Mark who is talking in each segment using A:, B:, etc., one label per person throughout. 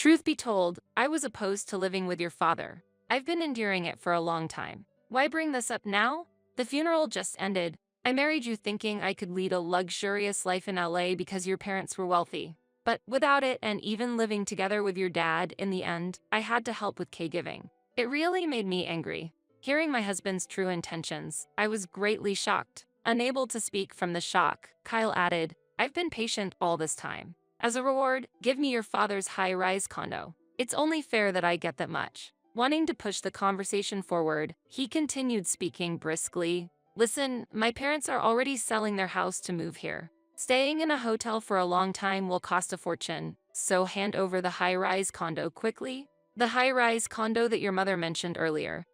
A: Truth be told, I was opposed to living with your father. I've been enduring it for a long time. Why bring this up now? The funeral just ended. I married you thinking I could lead a luxurious life in LA because your parents were wealthy. But without it and even living together with your dad in the end, I had to help with caregiving. It really made me angry. Hearing my husband's true intentions, I was greatly shocked. Unable to speak from the shock, Kyle added, I've been patient all this time. As a reward, give me your father's high-rise condo. It's only fair that I get that much. Wanting to push the conversation forward, he continued speaking briskly. Listen, my parents are already selling their house to move here. Staying in a hotel for a long time will cost a fortune, so hand over the high-rise condo quickly. The high-rise condo that your mother mentioned earlier.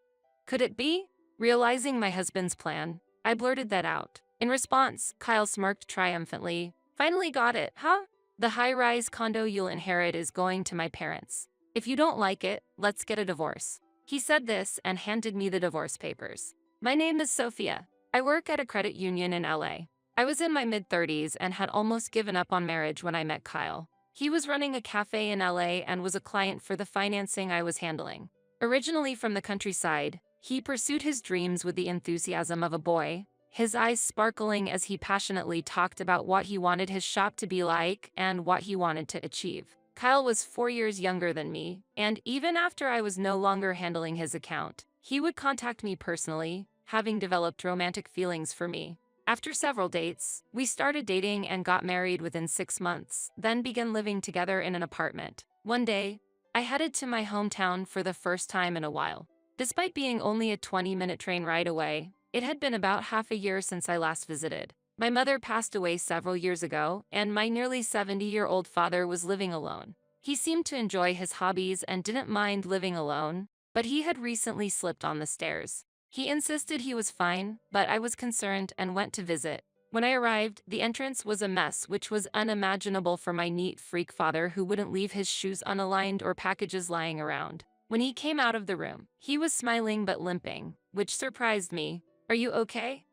A: Could it be? Realizing my husband's plan, I blurted that out. In response, Kyle smirked triumphantly. Finally got it, huh? The high-rise condo you'll inherit is going to my parents. If you don't like it, let's get a divorce. He said this and handed me the divorce papers. My name is Sophia. I work at a credit union in LA. I was in my mid-30s and had almost given up on marriage when I met Kyle. He was running a cafe in LA and was a client for the financing I was handling. Originally from the countryside, he pursued his dreams with the enthusiasm of a boy, his eyes sparkling as he passionately talked about what he wanted his shop to be like and what he wanted to achieve. Kyle was 4 years younger than me, and even after I was no longer handling his account, he would contact me personally, having developed romantic feelings for me. After several dates, we started dating and got married within 6 months, then began living together in an apartment. One day, I headed to my hometown for the first time in a while. Despite being only a 20-minute train ride away, it had been about half a year since I last visited. My mother passed away several years ago, and my nearly 70-year-old father was living alone. He seemed to enjoy his hobbies and didn't mind living alone, but he had recently slipped on the stairs. He insisted he was fine, but I was concerned and went to visit. When I arrived, the entrance was a mess, which was unimaginable for my neat freak father who wouldn't leave his shoes unaligned or packages lying around. When he came out of the room, he was smiling but limping, which surprised me. Are you okay?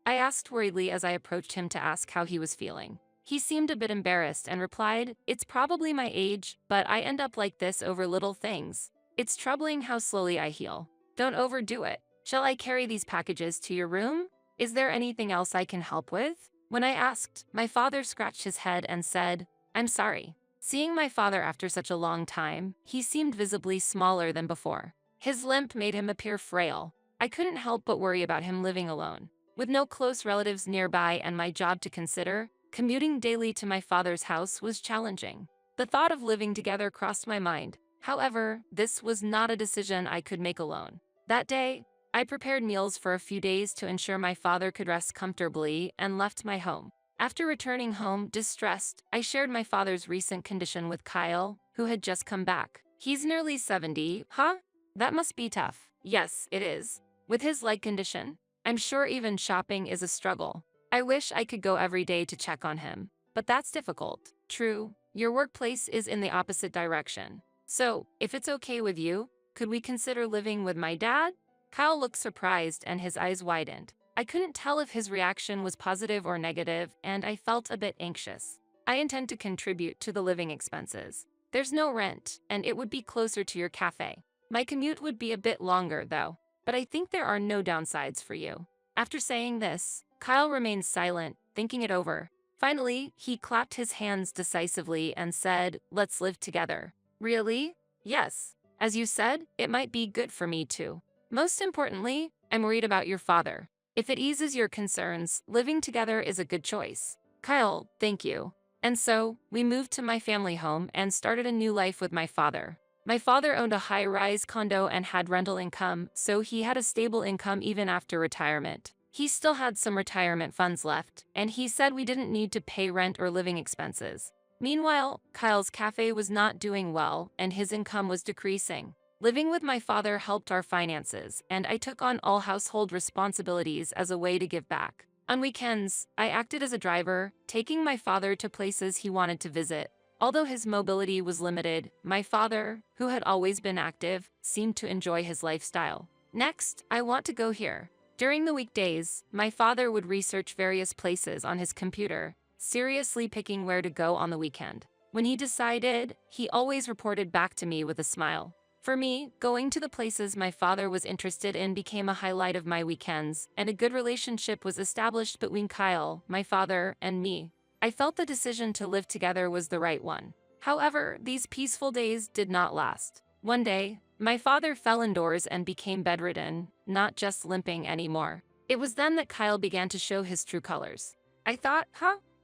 A: I asked worriedly as I approached him to ask how he was feeling. He seemed a bit embarrassed and replied, It's probably my age, but I end up like this over little things. It's troubling how slowly I heal. Don't overdo it. Shall I carry these packages to your room? Is there anything else I can help with? When I asked, my father scratched his head and said, I'm sorry. Seeing my father after such a long time, he seemed visibly smaller than before. His limp made him appear frail. I couldn't help but worry about him living alone. With no close relatives nearby and my job to consider, commuting daily to my father's house was challenging. The thought of living together crossed my mind. However, this was not a decision I could make alone. That day, I prepared meals for a few days to ensure my father could rest comfortably and left my home. After returning home distressed, I shared my father's recent condition with Kyle, who had just come back. He's nearly 70, huh? That must be tough. Yes, it is. With his leg condition, I'm sure even shopping is a struggle. I wish I could go every day to check on him, but that's difficult. True, your workplace is in the opposite direction. So, if it's okay with you, could we consider living with my dad? Kyle looked surprised and his eyes widened. I couldn't tell if his reaction was positive or negative, and I felt a bit anxious. I intend to contribute to the living expenses. There's no rent, and it would be closer to your cafe. My commute would be a bit longer, though, but I think there are no downsides for you. After saying this, Kyle remained silent, thinking it over. Finally, he clapped his hands decisively and said, Let's live together. Really? Yes. As you said, it might be good for me too. Most importantly, I'm worried about your father. If it eases your concerns, living together is a good choice. Kyle, thank you. And so, we moved to my family home and started a new life with my father. My father owned a high-rise condo and had rental income, so he had a stable income even after retirement. He still had some retirement funds left, and he said we didn't need to pay rent or living expenses. Meanwhile, Kyle's cafe was not doing well, and his income was decreasing. Living with my father helped our finances, and I took on all household responsibilities as a way to give back. On weekends, I acted as a driver, taking my father to places he wanted to visit. Although his mobility was limited, my father, who had always been active, seemed to enjoy his lifestyle. Next, I want to go here. During the weekdays, my father would research various places on his computer, seriously picking where to go on the weekend. When he decided, he always reported back to me with a smile. For me, going to the places my father was interested in became a highlight of my weekends, and a good relationship was established between Kyle, my father, and me. I felt the decision to live together was the right one. However, these peaceful days did not last. One day, my father fell indoors and became bedridden, not just limping anymore. It was then that Kyle began to show his true colors. I thought,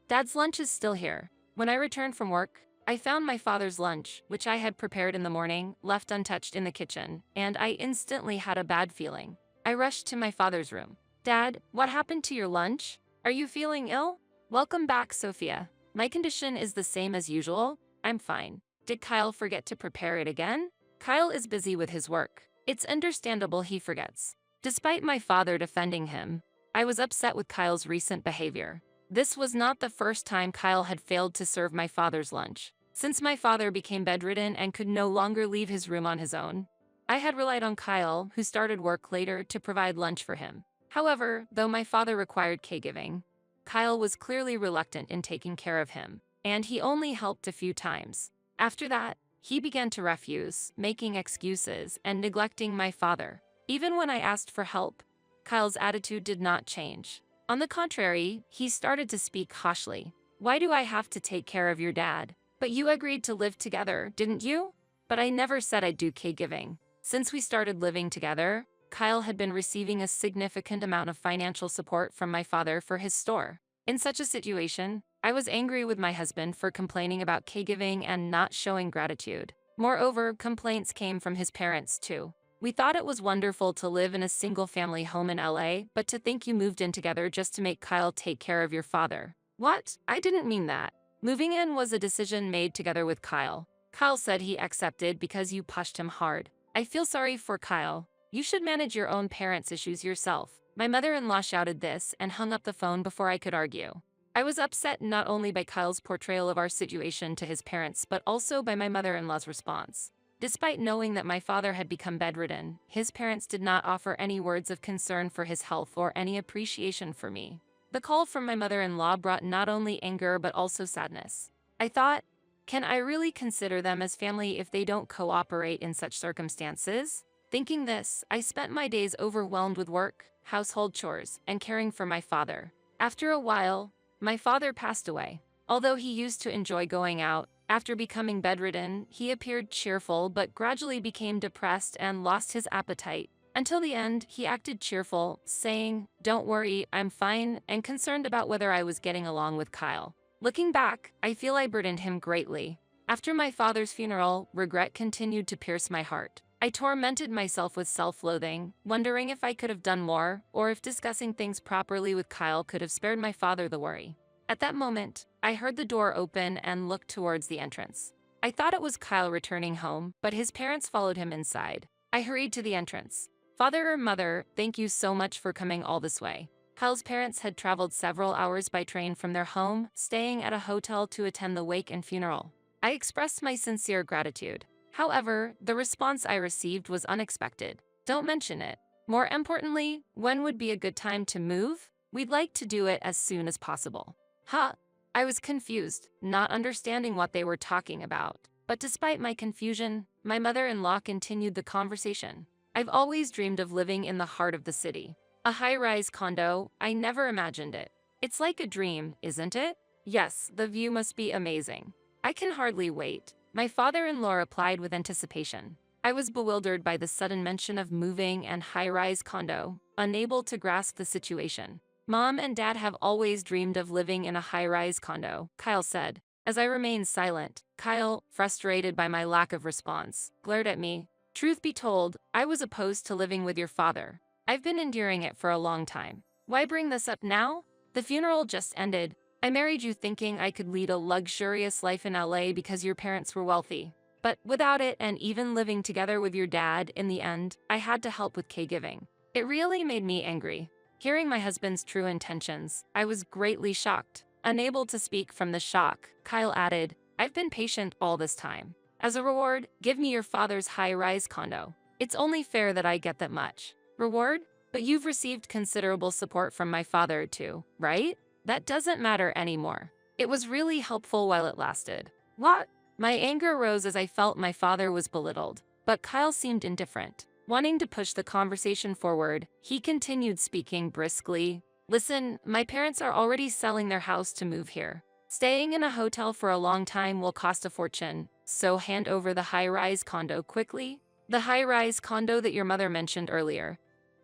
A: Dad's lunch is still here. When I returned from work, I found my father's lunch, which I had prepared in the morning, left untouched in the kitchen, and I instantly had a bad feeling. I rushed to my father's room. Dad, what happened to your lunch? Are you feeling ill? Welcome back, Sophia. My condition is the same as usual. I'm fine. Did Kyle forget to prepare it again? Kyle is busy with his work. It's understandable he forgets. Despite my father defending him, I was upset with Kyle's recent behavior. This was not the first time Kyle had failed to serve my father's lunch. Since my father became bedridden and could no longer leave his room on his own, I had relied on Kyle, who started work later, to provide lunch for him. However, though my father required caregiving, Kyle was clearly reluctant in taking care of him, and he only helped a few times. After that, he began to refuse, making excuses, and neglecting my father. Even when I asked for help, Kyle's attitude did not change. On the contrary, he started to speak harshly. Why do I have to take care of your dad? But you agreed to live together, didn't you? But I never said I'd do caregiving. Since we started living together, Kyle had been receiving a significant amount of financial support from my father for his store. In such a situation, I was angry with my husband for complaining about caregiving and not showing gratitude. Moreover, complaints came from his parents too. We thought it was wonderful to live in a single-family home in LA, but to think you moved in together just to make Kyle take care of your father. What? I didn't mean that. Moving in was a decision made together with Kyle. Kyle said he accepted because you pushed him hard. I feel sorry for Kyle. You should manage your own parents' issues yourself. My mother-in-law shouted this and hung up the phone before I could argue. I was upset not only by Kyle's portrayal of our situation to his parents, but also by my mother-in-law's response. Despite knowing that my father had become bedridden, his parents did not offer any words of concern for his health or any appreciation for me. The call from my mother-in-law brought not only anger but also sadness. I thought, can I really consider them as family if they don't cooperate in such circumstances? Thinking this, I spent my days overwhelmed with work, household chores, and caring for my father. After a while, my father passed away. Although he used to enjoy going out, after becoming bedridden, he appeared cheerful but gradually became depressed and lost his appetite. Until the end, he acted cheerful, saying, "Don't worry, I'm fine," and concerned about whether I was getting along with Kyle. Looking back, I feel I burdened him greatly. After my father's funeral, regret continued to pierce my heart. I tormented myself with self-loathing, wondering if I could have done more, or if discussing things properly with Kyle could have spared my father the worry. At that moment, I heard the door open and looked towards the entrance. I thought it was Kyle returning home, but his parents followed him inside. I hurried to the entrance. "Father or mother, thank you so much for coming all this way." Kyle's parents had traveled several hours by train from their home, staying at a hotel to attend the wake and funeral. I expressed my sincere gratitude. However, the response I received was unexpected. "Don't mention it. More importantly, when would be a good time to move? We'd like to do it as soon as possible." I was confused, not understanding what they were talking about. But despite my confusion, my mother-in-law continued the conversation. "I've always dreamed of living in the heart of the city. A high-rise condo, I never imagined it. It's like a dream, isn't it? Yes, the view must be amazing. I can hardly wait." My father-in-law replied with anticipation. I was bewildered by the sudden mention of moving and high-rise condo, unable to grasp the situation. "Mom and Dad have always dreamed of living in a high-rise condo," Kyle said. As I remained silent, Kyle, frustrated by my lack of response, glared at me. "Truth be told, I was opposed to living with your father. I've been enduring it for a long time. Why bring this up now? The funeral just ended. I married you thinking I could lead a luxurious life in LA because your parents were wealthy. But without it and even living together with your dad, in the end, I had to help with caregiving." It really made me angry. Hearing my husband's true intentions, I was greatly shocked. Unable to speak from the shock, Kyle added, "I've been patient all this time. As a reward, give me your father's high-rise condo. It's only fair that I get that much." "Reward? But you've received considerable support from my father too, right? That doesn't matter anymore. It was really helpful while it lasted. What? My anger rose as I felt my father was belittled, but Kyle seemed indifferent. Wanting to push the conversation forward, he continued speaking briskly. Listen, my parents are already selling their house to move here. Staying in a hotel for a long time will cost a fortune, so hand over the high-rise condo quickly. The high-rise condo that your mother mentioned earlier.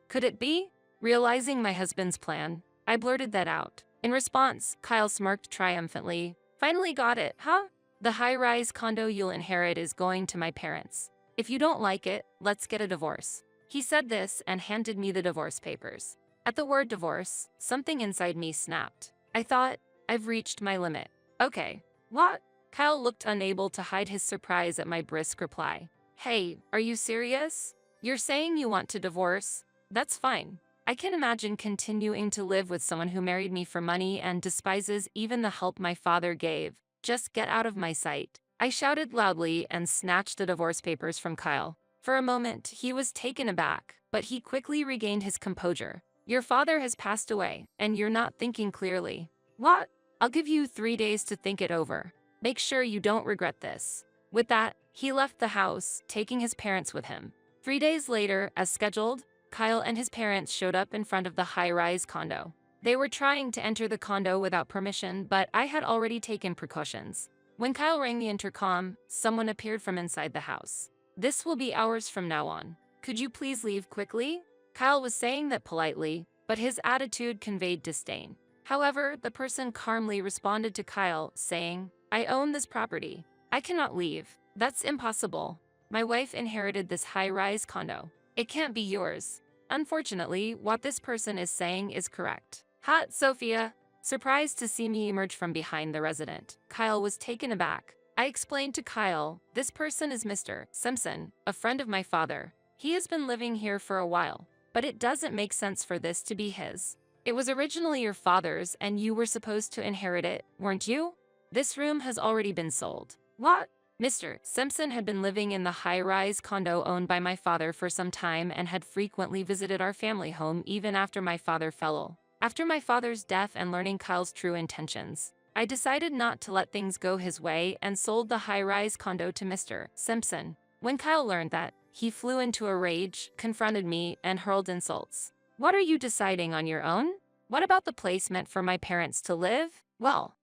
A: Could it be? Realizing my husband's plan, I blurted that out. In response, Kyle smirked triumphantly. Finally got it, huh? The high-rise condo you'll inherit is going to my parents. If you don't like it, let's get a divorce. He said this and handed me the divorce papers. At the word divorce, something inside me snapped. I thought, I've reached my limit. Okay. What? Kyle looked unable to hide his surprise at my brisk reply. Hey, are you serious? You're saying you want to divorce? That's fine. I can imagine continuing to live with someone who married me for money and despises even the help my father gave. Just get out of my sight. I shouted loudly and snatched the divorce papers from Kyle. For a moment, he was taken aback, but he quickly regained his composure. Your father has passed away, and you're not thinking clearly. What? I'll give you 3 days to think it over. Make sure you don't regret this. With that, he left the house, taking his parents with him. 3 days later, as scheduled, Kyle and his parents showed up in front of the high-rise condo. They were trying to enter the condo without permission, but I had already taken precautions. When Kyle rang the intercom, someone appeared from inside the house. This will be ours from now on. Could you please leave quickly? Kyle was saying that politely, but his attitude conveyed disdain. However, the person calmly responded to Kyle, saying, I own this property. I cannot leave. That's impossible. My wife inherited this high-rise condo. It can't be yours. Unfortunately, what this person is saying is correct. Hot Sophia. Surprised to see me emerge from behind the resident, Kyle was taken aback. I explained to Kyle, this person is Mr. Simpson, a friend of my father. He has been living here for a while, but it doesn't make sense for this to be his. It was originally your father's and you were supposed to inherit it, weren't you? This room has already been sold. What? Mr. Simpson had been living in the high-rise condo owned by my father for some time and had frequently visited our family home even after my father fell ill. After my father's death and learning Kyle's true intentions, I decided not to let things go his way and sold the high-rise condo to Mr. Simpson. When Kyle learned that, he flew into a rage, confronted me, and hurled insults. What are you deciding on your own? What about the place meant for my parents to live? Well,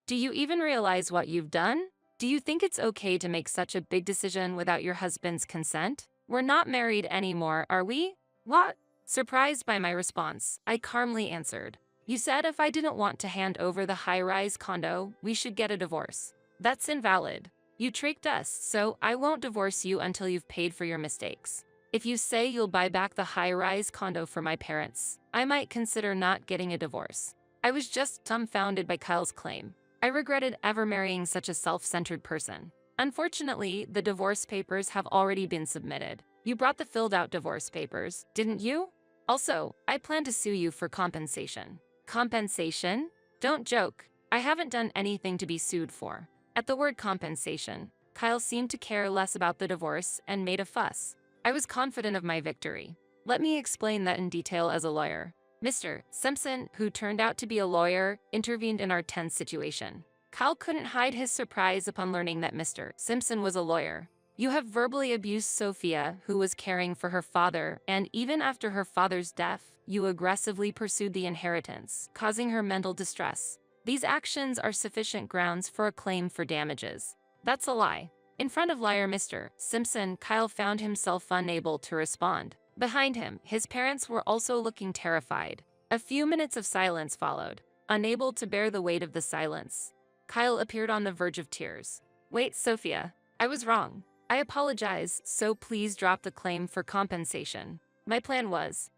A: do you even realize what you've done? Do you think it's okay to make such a big decision without your husband's consent? We're not married anymore, are we? What? Surprised by my response, I calmly answered. You said if I didn't want to hand over the high-rise condo, we should get a divorce. That's invalid. You tricked us, so I won't divorce you until you've paid for your mistakes. If you say you'll buy back the high-rise condo for my parents, I might consider not getting a divorce. I was just dumbfounded by Kyle's claim. I regretted ever marrying such a self-centered person. Unfortunately, the divorce papers have already been submitted. You brought the filled-out divorce papers, didn't you? Also, I plan to sue you for compensation. Compensation? Don't joke. I haven't done anything to be sued for. At the word compensation, Kyle seemed to care less about the divorce and made a fuss. I was confident of my victory. Let me explain that in detail as a lawyer. Mr. Simpson, who turned out to be a lawyer, intervened in our tense situation. Kyle couldn't hide his surprise upon learning that Mr. Simpson was a lawyer. You have verbally abused Sophia, who was caring for her father, and even after her father's death, you aggressively pursued the inheritance, causing her mental distress. These actions are sufficient grounds for a claim for damages. That's a lie. In front of liar Mr. Simpson, Kyle found himself unable to respond. Behind him, his parents were also looking terrified. A few minutes of silence followed. Unable to bear the weight of the silence, Kyle appeared on the verge of tears. Wait, Sophia. I was wrong. I apologize, so please drop the claim for compensation. My plan was...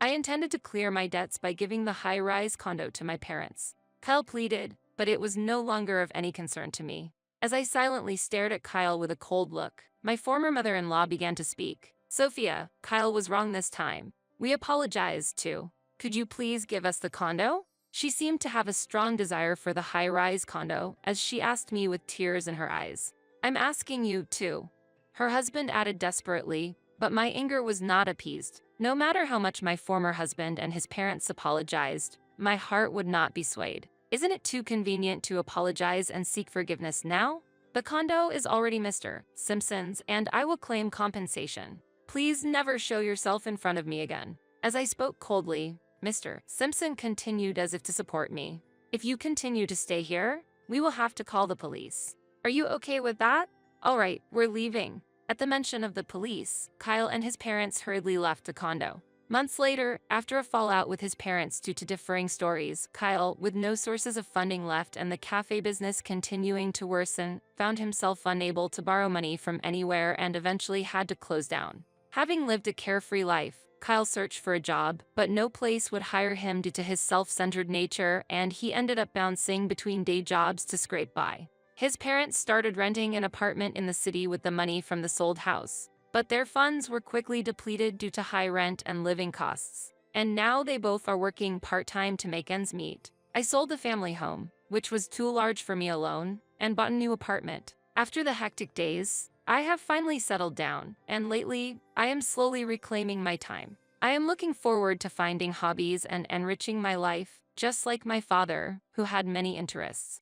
A: I intended to clear my debts by giving the high-rise condo to my parents. Kyle pleaded, but it was no longer of any concern to me. As I silently stared at Kyle with a cold look, my former mother-in-law began to speak. Sophia, Kyle was wrong this time. We apologize, too. Could you please give us the condo? She seemed to have a strong desire for the high-rise condo, as she asked me with tears in her eyes. I'm asking you, too. Her husband added desperately, but my anger was not appeased. No matter how much my former husband and his parents apologized, my heart would not be swayed. Isn't it too convenient to apologize and seek forgiveness now? The condo is already Mr. Simpson's, and I will claim compensation. Please never show yourself in front of me again. As I spoke coldly, Mr. Simpson continued as if to support me. If you continue to stay here, we will have to call the police. Are you okay with that? All right, we're leaving. At the mention of the police, Kyle and his parents hurriedly left the condo. Months later, after a fallout with his parents due to differing stories, Kyle, with no sources of funding left and the cafe business continuing to worsen, found himself unable to borrow money from anywhere and eventually had to close down. Having lived a carefree life, Kyle searched for a job, but no place would hire him due to his self-centered nature, and he ended up bouncing between day jobs to scrape by. His parents started renting an apartment in the city with the money from the sold house, but their funds were quickly depleted due to high rent and living costs, and now they both are working part-time to make ends meet. I sold the family home, which was too large for me alone, and bought a new apartment. After the hectic days, I have finally settled down, and lately, I am slowly reclaiming my time. I am looking forward to finding hobbies and enriching my life, just like my father, who had many interests.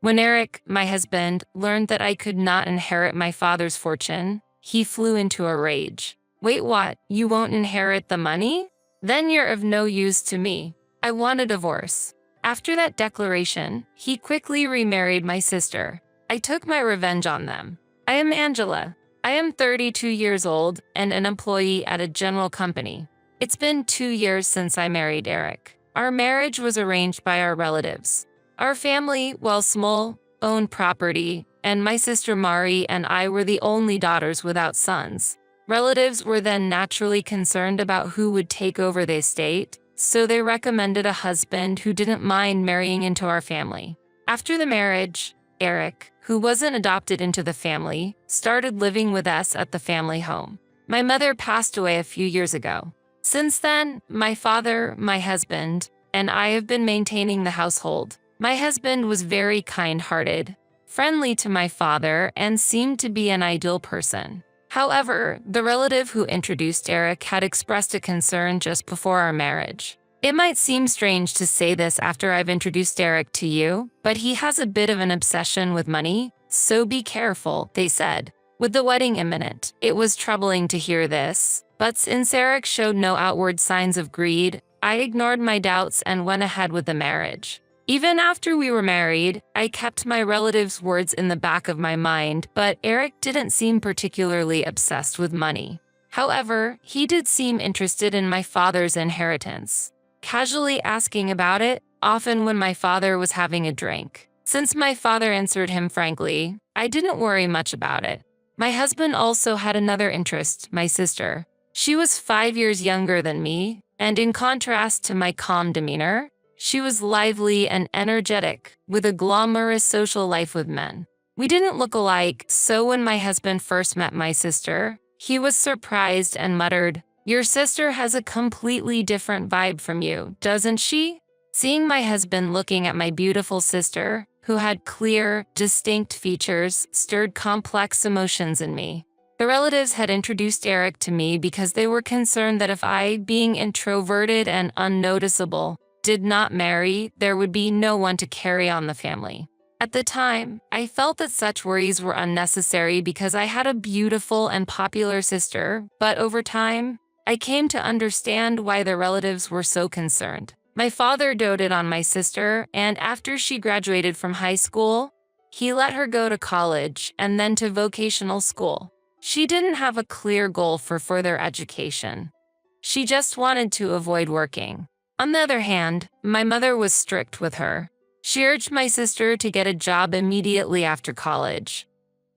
A: When Eric, my husband, learned that I could not inherit my father's fortune, he flew into a rage. Wait, what? You won't inherit the money? Then you're of no use to me. I want a divorce. After that declaration, he quickly remarried my sister. I took my revenge on them. I am Angela. I am 32 years old and an employee at a general company. It's been 2 years since I married Eric. Our marriage was arranged by our relatives. Our family, while small, owned property, and my sister Mari and I were the only daughters without sons. Relatives were then naturally concerned about who would take over the estate, so they recommended a husband who didn't mind marrying into our family. After the marriage, Eric, who wasn't adopted into the family, started living with us at the family home. My mother passed away a few years ago. Since then, my father, my husband, and I have been maintaining the household. My husband was very kind-hearted, friendly to my father, and seemed to be an ideal person. However, the relative who introduced Eric had expressed a concern just before our marriage. It might seem strange to say this after I've introduced Eric to you, but he has a bit of an obsession with money, so be careful, they said. With the wedding imminent, it was troubling to hear this, but since Eric showed no outward signs of greed, I ignored my doubts and went ahead with the marriage. Even after we were married, I kept my relative's words in the back of my mind, but Eric didn't seem particularly obsessed with money. However, he did seem interested in my father's inheritance, casually asking about it, often when my father was having a drink. Since my father answered him frankly, I didn't worry much about it. My husband also had another interest, my sister. She was 5 years younger than me, and in contrast to my calm demeanor, she was lively and energetic, with a glamorous social life with men. We didn't look alike, so when my husband first met my sister, he was surprised and muttered, "Your sister has a completely different vibe from you, doesn't she?" Seeing my husband looking at my beautiful sister, who had clear, distinct features, stirred complex emotions in me. The relatives had introduced Eric to me because they were concerned that if I, being introverted and unnoticeable, did not marry, there would be no one to carry on the family. At the time, I felt that such worries were unnecessary because I had a beautiful and popular sister, but over time, I came to understand why the relatives were so concerned. My father doted on my sister, and after she graduated from high school, he let her go to college and then to vocational school. She didn't have a clear goal for further education. She just wanted to avoid working. On the other hand, my mother was strict with her. She urged my sister to get a job immediately after college.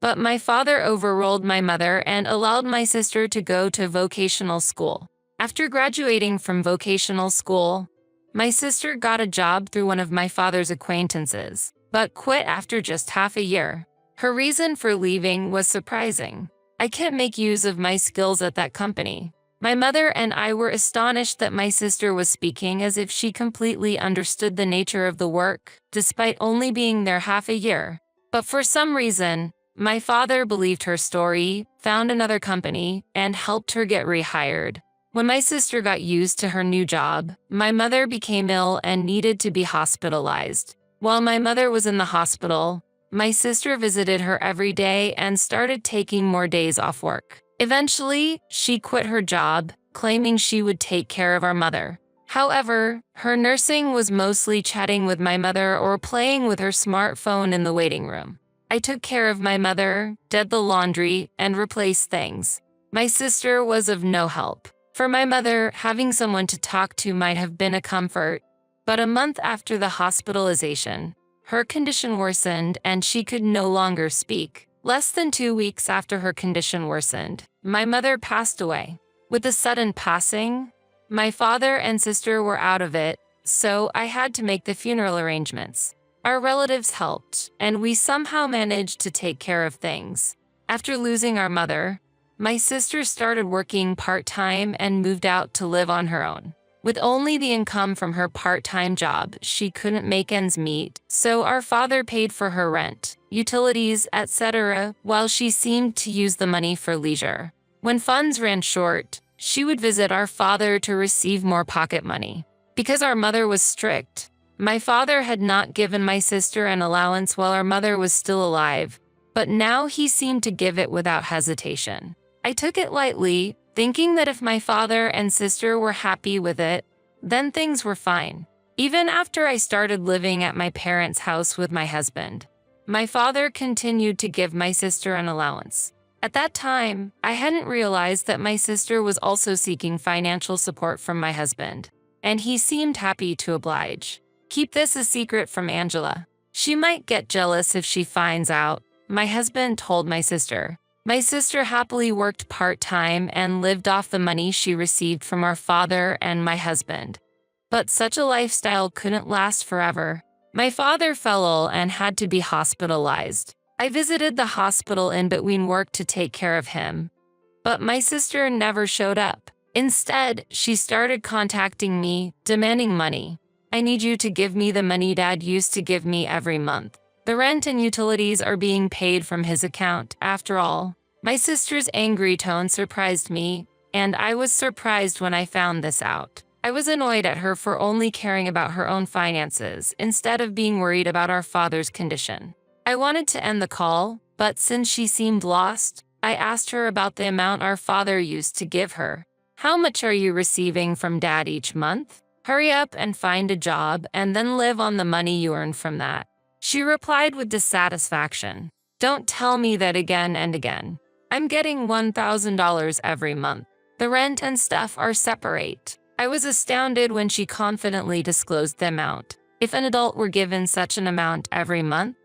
A: But my father overruled my mother and allowed my sister to go to vocational school. After graduating from vocational school, my sister got a job through one of my father's acquaintances, but quit after just half a year. Her reason for leaving was surprising. I can't make use of my skills at that company. My mother and I were astonished that my sister was speaking as if she completely understood the nature of the work, despite only being there half a year. But for some reason, my father believed her story, found another company, and helped her get rehired. When my sister got used to her new job, my mother became ill and needed to be hospitalized. While my mother was in the hospital, my sister visited her every day and started taking more days off work. Eventually, she quit her job, claiming she would take care of our mother. However, her nursing was mostly chatting with my mother or playing with her smartphone in the waiting room. I took care of my mother, did the laundry, and replaced things. My sister was of no help. For my mother, having someone to talk to might have been a comfort, but a month after the hospitalization, her condition worsened and she could no longer speak. Less than 2 weeks after her condition worsened, my mother passed away. With the sudden passing, my father and sister were out of it, so I had to make the funeral arrangements. Our relatives helped, and we somehow managed to take care of things. After losing our mother, my sister started working part-time and moved out to live on her own. With only the income from her part-time job, she couldn't make ends meet, so our father paid for her rent, utilities, etc., while she seemed to use the money for leisure. When funds ran short, she would visit our father to receive more pocket money. Because our mother was strict, my father had not given my sister an allowance while our mother was still alive, but now he seemed to give it without hesitation. I took it lightly, thinking that if my father and sister were happy with it, then things were fine. Even after I started living at my parents' house with my husband, my father continued to give my sister an allowance. At that time, I hadn't realized that my sister was also seeking financial support from my husband, and he seemed happy to oblige. Keep this a secret from Angela. She might get jealous if she finds out, my husband told my sister. My sister happily worked part-time and lived off the money she received from our father and my husband. But such a lifestyle couldn't last forever. My father fell ill and had to be hospitalized. I visited the hospital in between work to take care of him, but my sister never showed up. Instead, she started contacting me, demanding money. I need you to give me the money Dad used to give me every month. The rent and utilities are being paid from his account, after all. My sister's angry tone surprised me, and I was surprised when I found this out. I was annoyed at her for only caring about her own finances, instead of being worried about our father's condition. I wanted to end the call, but since she seemed lost, I asked her about the amount our father used to give her. How much are you receiving from Dad each month? Hurry up and find a job, and then live on the money you earn from that. She replied with dissatisfaction. Don't tell me that again and again. I'm getting $1,000 every month. The rent and stuff are separate. I was astounded when she confidently disclosed the amount. If an adult were given such an amount every month,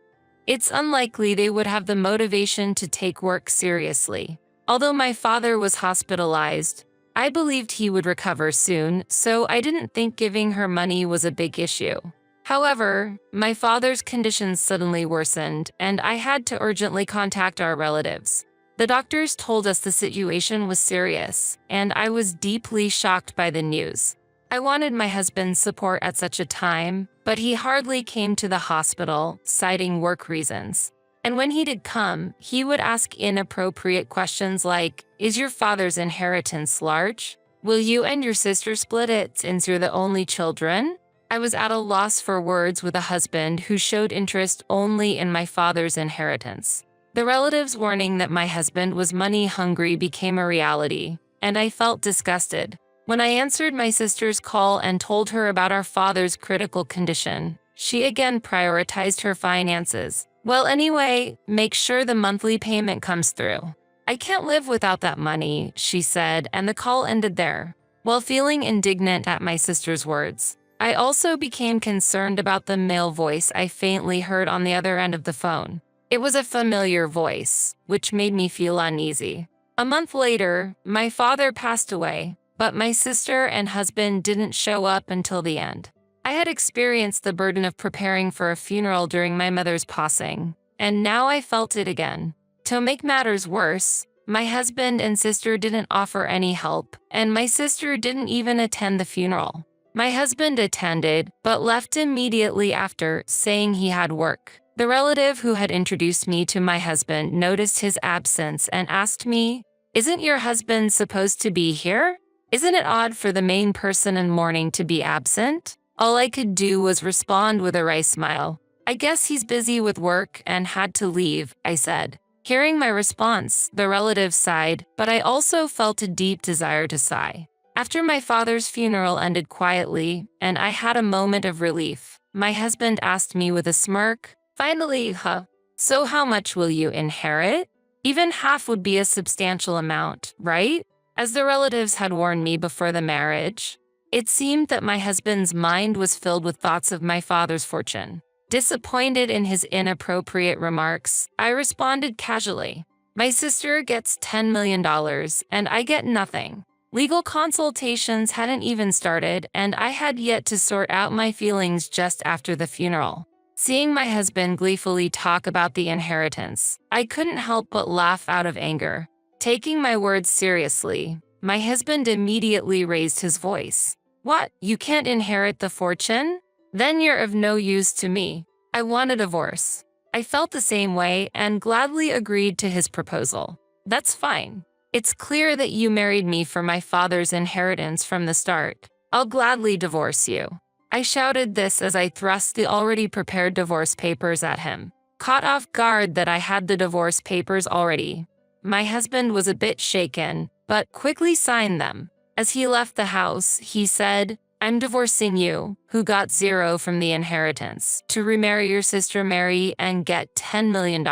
A: it's unlikely they would have the motivation to take work seriously. Although my father was hospitalized, I believed he would recover soon, so I didn't think giving her money was a big issue. However, my father's condition suddenly worsened, and I had to urgently contact our relatives. The doctors told us the situation was serious, and I was deeply shocked by the news. I wanted my husband's support at such a time, but he hardly came to the hospital, citing work reasons. And when he did come, he would ask inappropriate questions like, "Is your father's inheritance large? Will you and your sister split it since you're the only children?" I was at a loss for words with a husband who showed interest only in my father's inheritance. The relatives' warning that my husband was money-hungry became a reality, and I felt disgusted. When I answered my sister's call and told her about our father's critical condition, she again prioritized her finances. "Well, anyway, make sure the monthly payment comes through." "I can't live without that money," she said, and the call ended there. While feeling indignant at my sister's words, I also became concerned about the male voice I faintly heard on the other end of the phone. It was a familiar voice, which made me feel uneasy. A month later, my father passed away, but my sister and husband didn't show up until the end. I had experienced the burden of preparing for a funeral during my mother's passing, and now I felt it again. To make matters worse, my husband and sister didn't offer any help, and my sister didn't even attend the funeral. My husband attended, but left immediately after, saying he had work. The relative who had introduced me to my husband noticed his absence and asked me, "Isn't your husband supposed to be here?" Isn't it odd for the main person in mourning to be absent? All I could do was respond with a wry smile. I guess he's busy with work and had to leave, I said. Hearing my response, the relatives sighed, but I also felt a deep desire to sigh. After my father's funeral ended quietly, and I had a moment of relief, my husband asked me with a smirk, "Finally, huh? So how much will you inherit? Even half would be a substantial amount, right?" As the relatives had warned me before the marriage, it seemed that my husband's mind was filled with thoughts of my father's fortune. Disappointed in his inappropriate remarks, I responded casually, "My sister gets $10 million and I get nothing." Legal consultations hadn't even started, and I had yet to sort out my feelings just after the funeral. Seeing my husband gleefully talk about the inheritance, I couldn't help but laugh out of anger. Taking my words seriously, my husband immediately raised his voice. "What, you can't inherit the fortune? Then you're of no use to me. I want a divorce." I felt the same way and gladly agreed to his proposal. "That's fine. It's clear that you married me for my father's inheritance from the start. I'll gladly divorce you." I shouted this as I thrust the already prepared divorce papers at him. Caught off guard that I had the divorce papers already, my husband was a bit shaken, but quickly signed them. As he left the house, he said, "I'm divorcing you, who got zero from the inheritance, to remarry your sister Mary and get $10 million.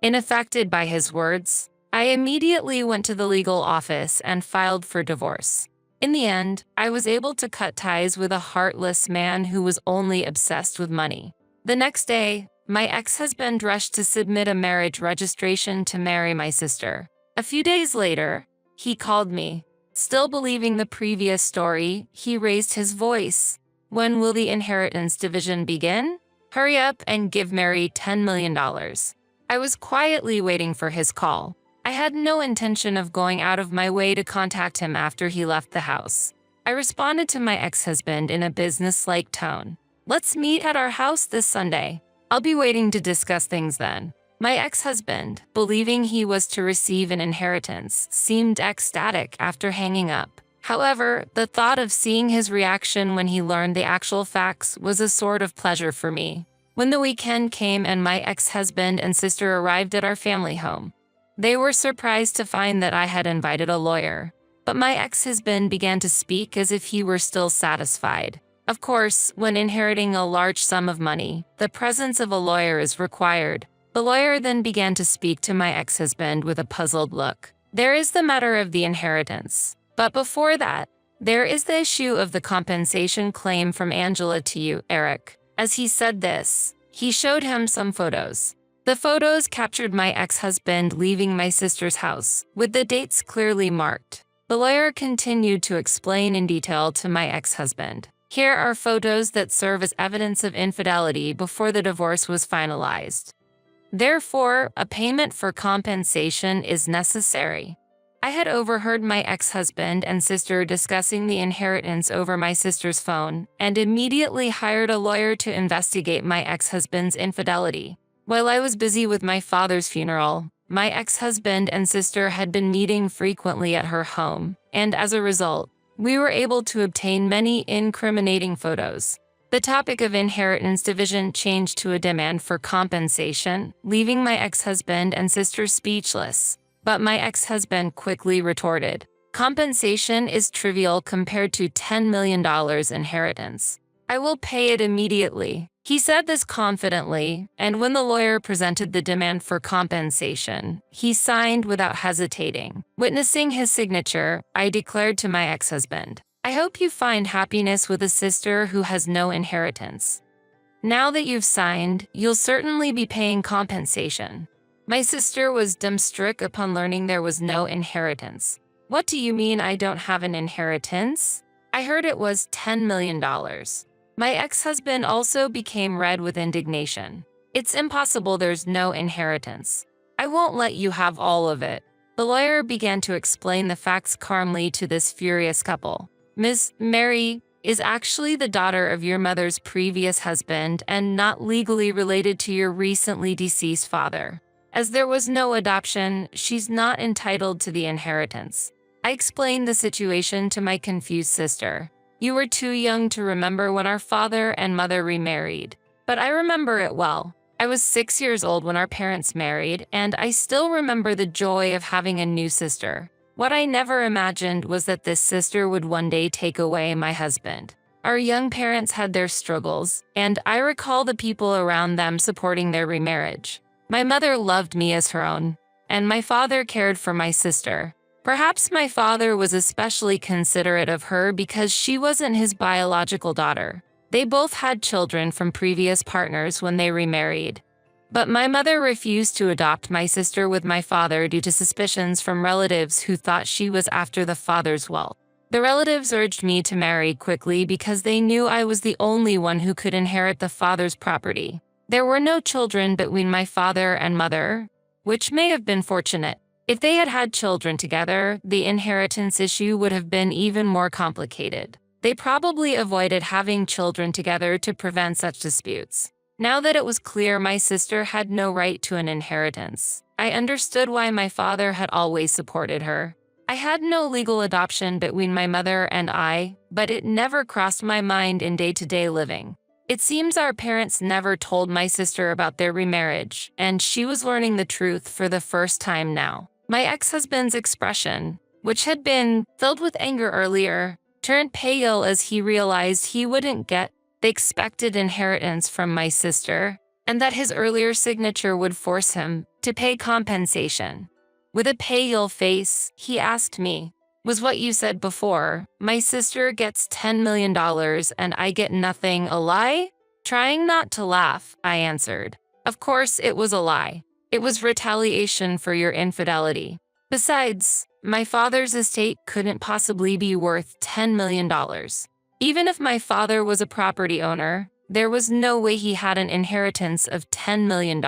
A: Unaffected by his words, I immediately went to the legal office and filed for divorce. In the end, I was able to cut ties with a heartless man who was only obsessed with money. The next day, my ex-husband rushed to submit a marriage registration to marry my sister. A few days later, he called me. Still believing the previous story, he raised his voice. "When will the inheritance division begin? Hurry up and give Mary $10 million. I was quietly waiting for his call. I had no intention of going out of my way to contact him after he left the house. I responded to my ex-husband in a business-like tone. "Let's meet at our house this Sunday. I'll be waiting to discuss things then." My ex-husband, believing he was to receive an inheritance, seemed ecstatic after hanging up. However, the thought of seeing his reaction when he learned the actual facts was a sort of pleasure for me. When the weekend came and my ex-husband and sister arrived at our family home, they were surprised to find that I had invited a lawyer. But my ex-husband began to speak as if he were still satisfied. Of course, when inheriting a large sum of money, the presence of a lawyer is required. The lawyer then began to speak to my ex-husband with a puzzled look. "There is the matter of the inheritance. But before that, there is the issue of the compensation claim from Angela to you, Eric." As he said this, he showed him some photos. The photos captured my ex-husband leaving my sister's house, with the dates clearly marked. The lawyer continued to explain in detail to my ex-husband. "Here are photos that serve as evidence of infidelity before the divorce was finalized. Therefore, a payment for compensation is necessary." I had overheard my ex-husband and sister discussing the inheritance over my sister's phone and immediately hired a lawyer to investigate my ex-husband's infidelity. While I was busy with my father's funeral, my ex-husband and sister had been meeting frequently at her home, and as a result, we were able to obtain many incriminating photos. The topic of inheritance division changed to a demand for compensation, leaving my ex-husband and sister speechless. But my ex-husband quickly retorted, "Compensation is trivial compared to $10 million inheritance. I will pay it immediately." He said this confidently, and when the lawyer presented the demand for compensation, he signed without hesitating. Witnessing his signature, I declared to my ex-husband, "I hope you find happiness with a sister who has no inheritance. Now that you've signed, you'll certainly be paying compensation." My sister was dumbstruck upon learning there was no inheritance. "What do you mean I don't have an inheritance? I heard it was $10 million. My ex-husband also became red with indignation. "It's impossible, there's no inheritance. I won't let you have all of it." The lawyer began to explain the facts calmly to this furious couple. "Miss Mary is actually the daughter of your mother's previous husband and not legally related to your recently deceased father. As there was no adoption, she's not entitled to the inheritance. I explained the situation to my confused sister. You were too young to remember when our father and mother remarried, but I remember it well. I was 6 years old when our parents married, and I still remember the joy of having a new sister. What I never imagined was that this sister would one day take away my husband. Our young parents had their struggles, and I recall the people around them supporting their remarriage. My mother loved me as her own, and my father cared for my sister. Perhaps my father was especially considerate of her because she wasn't his biological daughter. They both had children from previous partners when they remarried. But my mother refused to adopt my sister with my father due to suspicions from relatives who thought she was after the father's wealth. The relatives urged me to marry quickly because they knew I was the only one who could inherit the father's property. There were no children between my father and mother, which may have been fortunate. If they had had children together, the inheritance issue would have been even more complicated. They probably avoided having children together to prevent such disputes. Now that it was clear my sister had no right to an inheritance, I understood why my father had always supported her. I had no legal adoption between my mother and I, but it never crossed my mind in day-to-day living. It seems our parents never told my sister about their remarriage, and she was learning the truth for the first time now. My ex-husband's expression, which had been filled with anger earlier, turned pale as he realized he wouldn't get the expected inheritance from my sister, and that his earlier signature would force him to pay compensation. With a pale face, he asked me, "Was what you said before, my sister gets $10 million and I get nothing, a lie?" Trying not to laugh, I answered. Of course it was a lie. It was retaliation for your infidelity. Besides, my father's estate couldn't possibly be worth $10 million. Even if my father was a property owner, there was no way he had an inheritance of $10 million.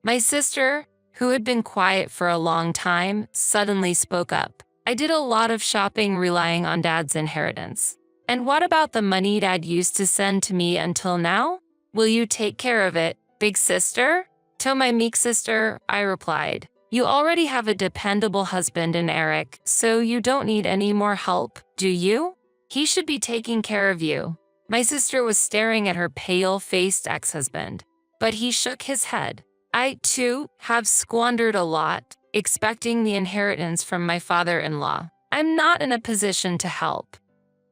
A: My sister, who had been quiet for a long time, suddenly spoke up. I did a lot of shopping relying on Dad's inheritance. And what about the money Dad used to send to me until now? Will you take care of it, big sister? To my meek sister, I replied, you already have a dependable husband in Eric, so you don't need any more help, do you? He should be taking care of you. My sister was staring at her pale-faced ex-husband, but he shook his head. I, too, have squandered a lot, expecting the inheritance from my father-in-law. I'm not in a position to help.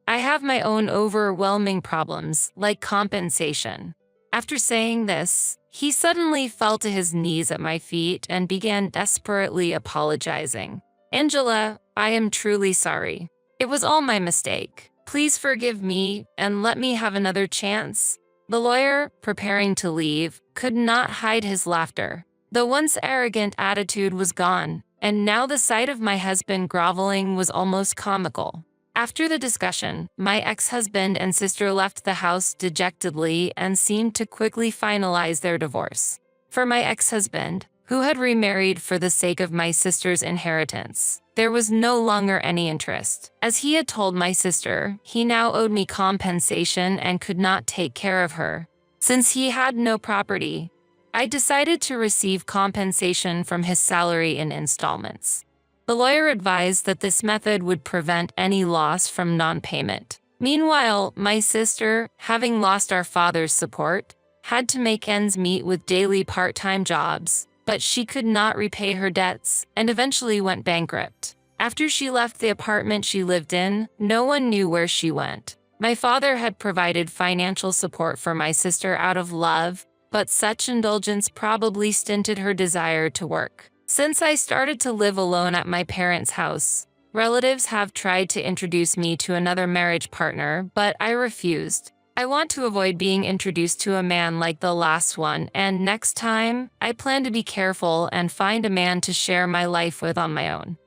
A: I have my own overwhelming problems, like compensation. After saying this, he suddenly fell to his knees at my feet and began desperately apologizing. Angela, I am truly sorry. It was all my mistake. Please forgive me and let me have another chance. The lawyer, preparing to leave, could not hide his laughter. The once arrogant attitude was gone, and now the sight of my husband groveling was almost comical. After the discussion, my ex-husband and sister left the house dejectedly and seemed to quickly finalize their divorce. For my ex-husband, who had remarried for the sake of my sister's inheritance, there was no longer any interest. As he had told my sister, he now owed me compensation and could not take care of her. Since he had no property, I decided to receive compensation from his salary in installments. The lawyer advised that this method would prevent any loss from non-payment. Meanwhile, my sister, having lost our father's support, had to make ends meet with daily part-time jobs, but she could not repay her debts and eventually went bankrupt. After she left the apartment she lived in, no one knew where she went. My father had provided financial support for my sister out of love, but such indulgence probably stinted her desire to work. Since I started to live alone at my parents' house, relatives have tried to introduce me to another marriage partner, but I refused. I want to avoid being introduced to a man like the last one, and next time, I plan to be careful and find a man to share my life with on my own.